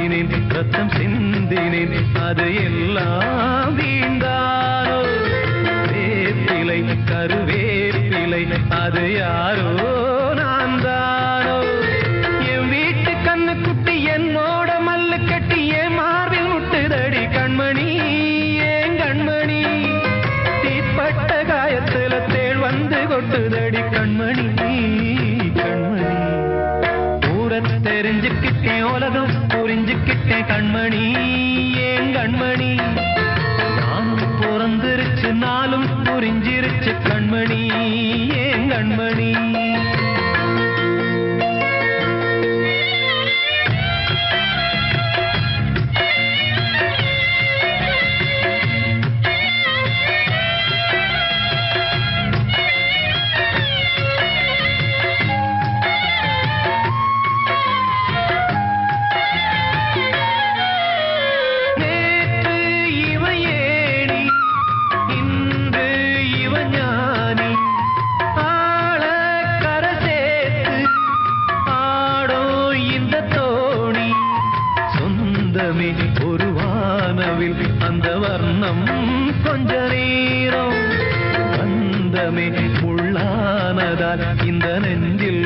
வாடினேன் ரத்தம் சிந்தினேன் அது எல்லாம் வீண்டானோ வேப்பிலை கருவேப்பிலை அது யாரோ நான் தானோ என் வீட்டு கண்ணு குட்டி என்னோட மல்லு கட்டி என் மார்பில் முட்டுதடி கண்மணி ஏன் கண்மணி தீப்பட்ட காயத்துல தேள் வந்து கொட்டுதடி கண்மணி கண்மணி ஊர தெரிஞ்சுக்கிட்டேன் உலகம் புரிஞ்சுக்கிட்டேன் கண்மணி ஏன் கண்மணி நானும் பிறந்திருச்சு நாளும் புரிஞ்சிருச்சு கண்மணி ஏன் கண்மணி ஒரு வானவில் அந்த வர்ணம் கொஞ்ச நேரம் வந்தமே உள்ளானதால் இந்த நெஞ்சில்